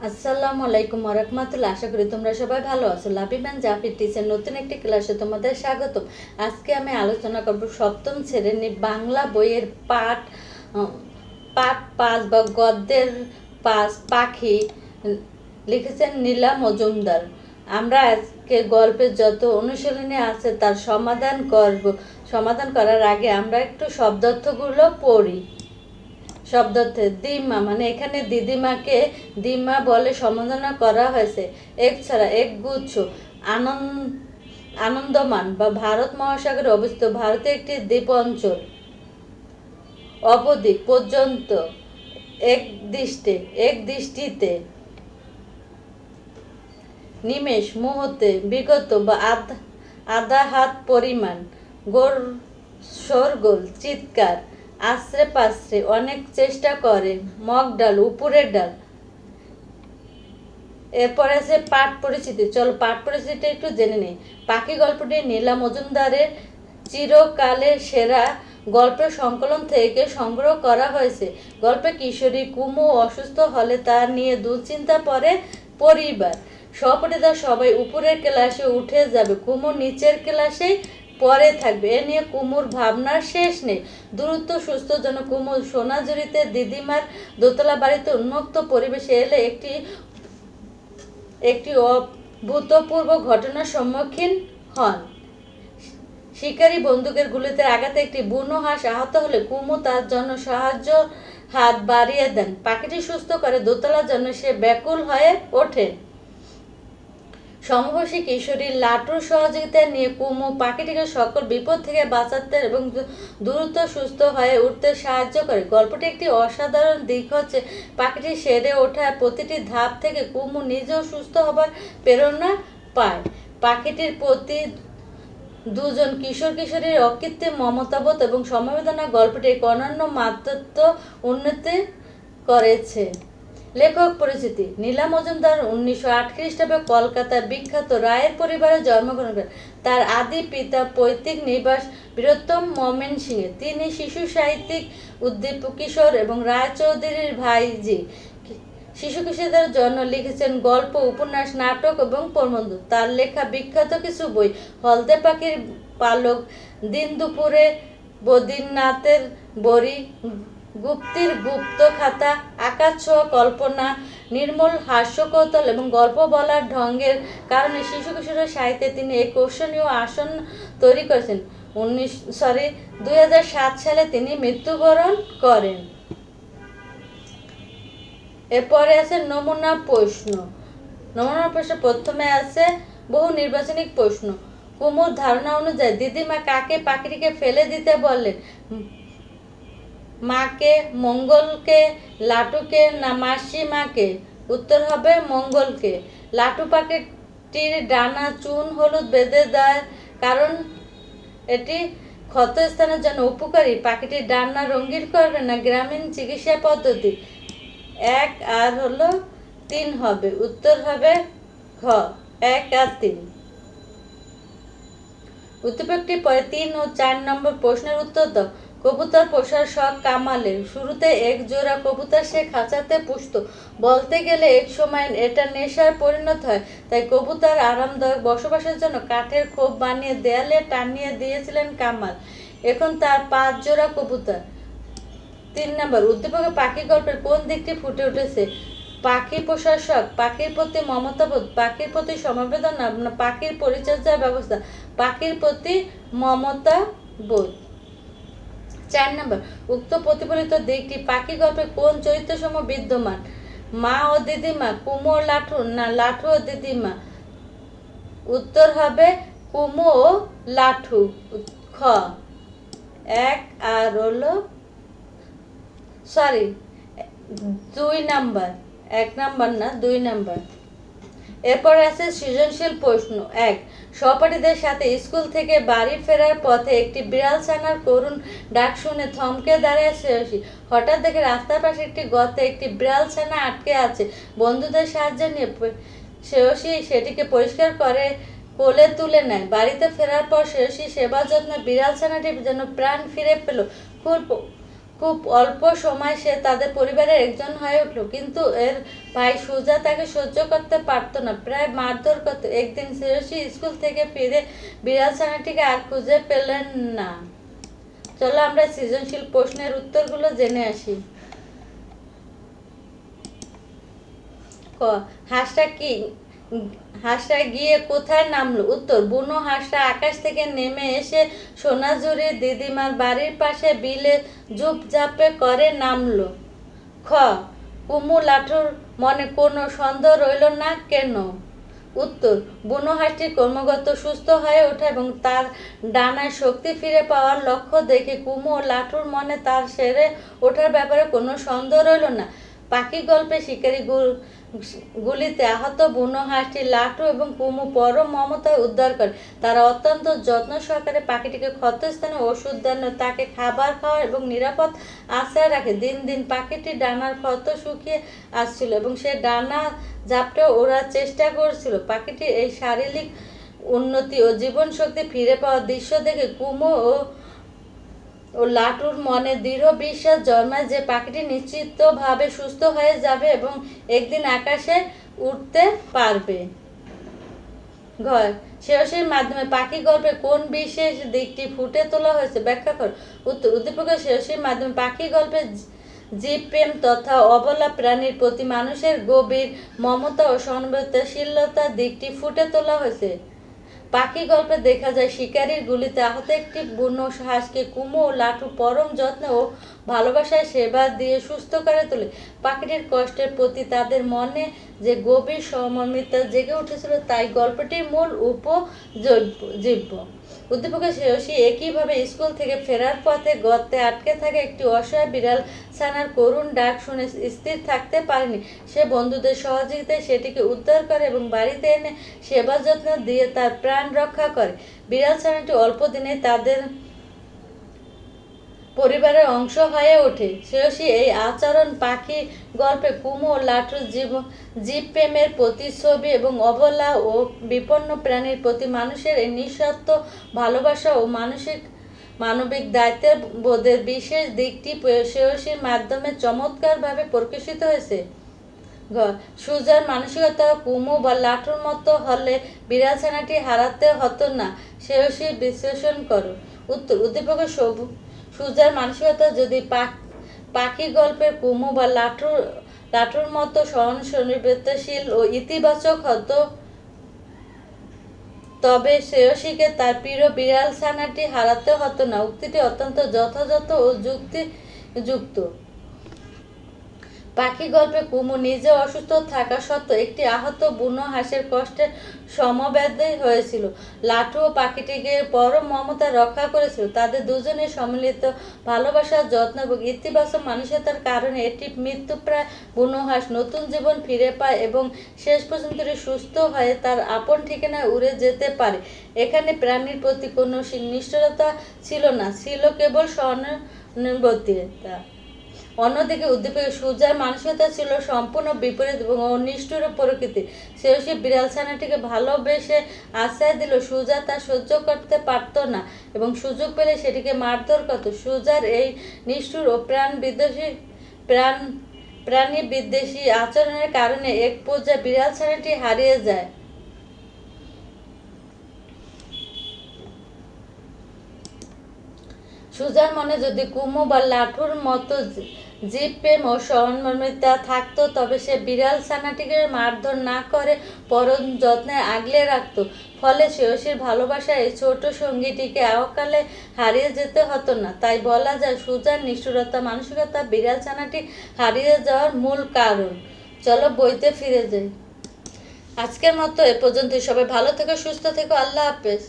আসসালামু আলাইকুম ওয়া আশা করি তোমরা সবাই ভালো আছো। লাভিবান জাফি টিচার নতুন একটি ক্লাসে তোমাদের স্বাগতম। আজকে আমি আলোচনা করব সপ্তম শ্রেণীর বাংলা বইয়ের আহ, পাঠ 5 বা গদ্যের 5 পাখি। লিখেছেন নীলা মজুমদার। আমরা আজকে গল্পের যত অনুশীলনী আছে তার সমাধান করার আগে আমরা একটু শব্দার্থগুলো পড়ি। শব্দার্থে দিমা মানে এখানে দিদিমাকে দিমা বলে সম্বোধনা করা হয়েছে। এক ছাড়া এক গুচ্ছ আনন্দমান বা ভারত মহাসাগরে অবস্থিত ভারতের একটি দ্বীপ অঞ্চল। অবধি পর্যন্ত এক দৃষ্টিতে নিমেষ মুহূর্তে বিগত বা আধা হাত পরিমাণ শোরগোল চিৎকার আশ্রে পাশ্রে অনেক চেষ্টা করে মগ ডাল উপরের ডাল। এরপর আছে পাঠ পরিচিতি। চলো পাঠ পরিচিতি একটু জেনে নিই। পাখি গল্পটি নীলা মজুমদারের চিরকালের সেরা গল্পের সংকলন থেকে সংগ্রহ করা হয়েছে। গল্পে কিশোরী কুমু অসুস্থ হলে তা নিয়ে দুশ্চিন্তা পড়ে পরিবার। সহপাঠীরা সবাই উপরের ক্লাসে উঠে যাবে, কুমু নিচের ক্লাসেই পরে থাকবে। এ নিয়ে কুমুর ভাবনার শেষ নেই। দ্রুত সুস্থ যেন কুমু সোনাঝুরিতে দিদিমার দোতলা বাড়িতে উন্মুক্ত পরিবেশে এলে একটি অভূতপূর্ব ঘটনার সম্মুখীন হন। শিকারী বন্দুকের গুলিতে আঘাতে একটি বুনো হাঁস আহত হলে কুমু তার জন্য সাহায্য হাত বাড়িয়ে দেন। পাখিটি সুস্থ করে দোতলার জন্য সে ব্যাকুল হয়ে ওঠে। সমবয়সী কিশোরী লাটুর সহযোগিতা নিয়ে কুমু পাখিটিকে সকল বিপদ থেকে বাঁচাতে এবং দ্রুত সুস্থ হয়ে উঠতে সাহায্য করে। গল্পটি একটি অসাধারণ দিক হচ্ছে পাখিটি সেরে ওঠার প্রতিটি ধাপ থেকে কুমু নিজেও সুস্থ হবার প্রেরণা পায়। পাখিটির প্রতি দুজন কিশোর কিশোরীর অকৃত্রিম মমতাবোধ এবং সমবেদনা গল্পটি এক অনন্য মাত্রাত্ব উন্নতি করেছে। লেখক পরিচিতি। নীলা মজুমদার 1908 খ্রিস্টাব্দে কলকাতার বিখ্যাত রায়ের পরিবারে জন্মগ্রহণ করেন। তার আদি পিতা পৈতৃক নিবাস বৃহত্তম ময়মনসিংহে। তিনি শিশু সাহিত্যিক উদ্দীপক কিশোর এবং রায়চৌধুরীর ভাইঝি। শিশু কিশোরদের জন্য লিখেছেন গল্প, উপন্যাস, নাটক এবং প্রবন্ধ। তার লেখা বিখ্যাত কিছু বই হলদে পাখির পালক, দিন দুপুরে, বদ্রীনাথের বড়ি, গুপ্তির গুপ্ত খাতা, আকাশ ছোঁয়া কল্পনা, নির্মল হাস্যকৌতল এবং গল্প বলার ঢঙ্গের কারণে শিশু কিশোরের সাহিত্যে তিনি এক আকর্ষণীয় আসন তৈরি করেছেন। 2007 সালে তিনি মৃত্যুবরণ করেন। এরপরে আছে নমুনা প্রশ্ন। প্রথমে আছে বহু নির্বাচনী প্রশ্ন। কুমুর ধারণা অনুযায়ী দিদিমা কাকে পাখিটিকে ফেলে দিতে বললেন? মাকে, মঙ্গলকে, লাটুকে না মাসিমাকে? উত্তর হবে মঙ্গলকে। লাটু পাখিটির ডানা চুন হলুদ বেঁধে দেয় কারণ এটি ক্ষতস্থানের জন্য উপকারী। পাখিটির ডানা রঙিন করবে না গ্রামীণ চিকিৎসা পদ্ধতি? 1 আর 3 হবে। উত্তর হবে ঘ, 1 আর 3। উদ্দীপকটি পরে 3 ও 4 নম্বর প্রশ্নের উত্তর দাও। কবুতর পোষার শখ কামালের। শুরুতে এক জোড়া কবুতর সে খাঁচাতে পুষত। বলতে গেলে এক সময় এটা নেশার পরিণত হয়। তাই কবুতর আরামদায়ক বসবাসের জন্য কাঠের খোপ বানিয়ে দেয়ালে টানিয়ে দিয়েছিলেন কামাল। এখন তার 5 জোড়া কবুতর। 3 নম্বর উদ্দীপকে পাখি গল্পের কোন দিকটি ফুটে উঠেছে? পাখি পোষার শখ, পাখির প্রতি মমতাবোধ, পাখির প্রতি সমবেদনা, পাখির পরিচর্যার ব্যবস্থা? পাখির প্রতি মমতাবোধ। 4 নম্বর উক্ত প্রতিফলিত দিকটি পাখি গল্পে কোন চরিত্রসমূহ বিদ্যমান? মা ও দিদিমা, কুমু ও লাঠু না লাঠু ও দিদিমা? উত্তর হবে কুমু ও লাঠু। খ, 1 আর 2 নাম্বার। 1 নাম্বার না, 2 নাম্বার। এরপর আছে সৃজনশীল প্রশ্ন। 1, সহপাঠীদের সাথে স্কুল থেকে বাড়ি ফেরার পথে একটি বিড়াল ছানার করুণ ডাক শুনে থমকে দাঁড়ায় শ্রেয়সী। হঠাৎ দেখে রাস্তার পাশে একটি গর্তে একটি বিড়াল ছানা আটকে আছে। বন্ধুদের সাহায্য নিয়ে শ্রেয়সী সেটিকে পরিষ্কার করে কোলে তুলে নেয়। বাড়িতে ফেরার পর শ্রেয়সী সেবা যত্নে বিড়াল ছানাটি যেন প্রাণ ফিরে পেল। খুব খুব অল্প সময় সে তাদের পরিবারের একজন হয়ে উঠল, কিন্তু এর ভাই সুজা তাকে সহ্য করতে পারতো না, প্রায় মারধর করত। একদিন শ্রেয়সী স্কুল থেকে ফিরে বিড়াল ছানাটিকে আর খুঁজে পেলেন না। চলো আমরা সৃজনশীল প্রশ্নের উত্তরগুলো জেনে আসি। ক, হাঁসটা গিয়ে কোথায় নামলো? উত্তর, বুনো হাঁসটা আকাশ থেকে নেমে এসে সোনাঝুরির দিদিমার বাড়ির পাশে বিলে ঝুপঝাপে করে নামলো। খ, কুমু লাঠুর মনে কোনো সন্দেহ রইল না কেন? উত্তর, বুনো হাঁসটি ক্রমাগত সুস্থ হয়ে ওঠা এবং তার ডানায় শক্তি ফিরে পাওয়ার লক্ষ্য দেখে কুমু ও লাঠুর মনে তার সেরে ওঠার ব্যাপারে কোনো সন্দেহ রইল না। পাখি গল্পে শিকারী গুলিতে আহত বুনো হাঁসটি লাঠু এবং কুমু পরম মমতায় উদ্ধার করে। তারা অত্যন্ত যত্ন সহকারে পাখিটিকে ক্ষতস্থানে ওষুধ দেন, তাকে খাবার খাওয়া এবং নিরাপদ আশ্রয় রাখে। দিন দিন পাখিটির ডানার ক্ষত শুকিয়ে আসছিল এবং সে ডানা ঝাপটে ওড়ার চেষ্টা করছিল। পাখিটির এই শারীরিক উন্নতি ও জীবনশক্তি ফিরে পাওয়ার দৃশ্য দেখে কুমু ও লাটুর মনে দৃঢ় বিশ্বাস জন্মায় যে পাখিটি নিশ্চিতভাবে সুস্থ হয়ে যাবে এবং একদিন আকাশে উঠতে পারবে। ঘর শ্রেয়সীর মাধ্যমে পাখি গল্পে কোন বিশেষ দিকটি ফুটে তোলা হয়েছে ব্যাখ্যা কর। উত্তর, উদ্দীপকের শ্রেয়সীর মাধ্যমে পাখি গল্পে জীব প্রেম তথা অবলা প্রাণীর প্রতি মানুষের গভীর মমতা ও সংবেদনশীলতার দিকটি ফুটে তোলা হয়েছে। পাখি গল্পে দেখা যায় শিকারীর গুলিতে আহত একটি বুনো হাঁসকে কুমু ও লাঠু পরম যত্ন ও ভালোবাসায় সেবা দিয়ে সুস্থ করে তোলে। পাখিটির কষ্টের প্রতি তাদের মনে যে গভীর সমর্মিতা জেগে উঠেছিল তাই গল্পটির মূল উপজীব্য। উদ্দীপকের শ্রেয়সী একইভাবে স্কুল থেকে ফেরার পথে গর্তে আটকে থাকা একটি অসহায় বিড়াল ছানার করুণ ডাক শুনে স্থির থাকতে পারেনি। সে বন্ধুদের সহযোগিতায় সেটিকে উদ্ধার করে এবং বাড়িতে এনে সেবা যত্ন দিয়ে তার প্রাণ রক্ষা করে। বিড়াল ছানাটি অল্প দিনে তাদের পরিবারের অংশ হয়ে ওঠে। শ্রেয়সী এই আচরণ পাখি গল্পে কুমু ও লাঠুর জীব প্রেমের প্রতিচ্ছবি এবং অবলা ও বিপন্ন প্রাণীর প্রতি মানুষের এই নিঃস্বার্থ ভালোবাসা ও মানবিক দায়িত্বের বোধের বিশেষ দিকটি শ্রেয়সীর মাধ্যমে চমৎকারভাবে প্রকাশিত হয়েছে। সুজার মানসিকতা কুমু বা লাঠুর মতো হলে বিড়াল ছানাটি হারাতে হতো না। শ্রেয়সী বিশ্লেষণ করো। উত্তর, উদ্দীপকের সুজার মানসিকতা যদি পাখি গল্পের কুমু বা লাঠুর মতো সহানুভূতিশীল ও ইতিবাচক হতো, তবে শ্রেয়সীকে তার প্রিয় বিড়াল ছানাটি হারাতে হতো না। উক্তিটি অত্যন্ত যথাযথ ও যুক্তিযুক্ত। পাখি গল্পে কুমু নিজে অসুস্থ থাকা সত্ত্বেও একটি আহত বুনো হাঁসের কষ্টে সমবেদী হয়েছিল। লাঠু ও পাখিটিকে পরম মমতা রক্ষা করেছিল। তাদের দুজনের সম্মিলিত ভালোবাসার যত্ন এবং ইতিবাচক মানসিকতার কারণে এটি মৃত্যুপ্রায় বুনো হাঁস নতুন জীবন ফিরে পায় এবং শেষ পর্যন্ত সুস্থ হয়ে তার আপন ঠিকানায় উড়ে যেতে পারে। এখানে প্রাণীর প্রতি কোনো নিষ্ঠুরতা ছিল না, ছিল কেবল সহানুভূতিতা। অন্যদিকে উদ্দীপকের সুজার মানসিকতা ছিল সম্পূর্ণ বিপরীত এবং নিষ্ঠুর প্রকৃতির। শ্রেয়সী বিড়াল ছানাটিকে ভালোবেসে আশ্রয় দিল। সুজা তা সহ্য করতে পারত না এবং সুযোগ পেলে সেটিকে মারধর করত। সুজার এই নিষ্ঠুর ও প্রাণী বিদ্বেষী আচরণের কারণে এক পর্যায়ে বিড়াল ছানাটি হারিয়ে যায়। সুজার মনে যদি কুমু বা লাঠুর মতো জীব প্রেম ও সহমর্মিতা থাকতো, তবে সে বিড়াল ছানাটিকে মারধর না করে পরম যত্নে আগলে রাখত। ফলে শ্রেয়সীর ভালোবাসা এই ছোট সঙ্গীটিকে অকালে হারিয়ে যেতে হতো না। তাই বলা যায় সুজার নিষ্ঠুরতা মানসিকতা বিড়াল ছানাটি হারিয়ে যাওয়ার মূল কারণ। চলো বইতে ফিরে যাই। আজকের মতো এ পর্যন্ত। সবাই ভালো থেকো, সুস্থ থেকো। আল্লাহ হাফেজ।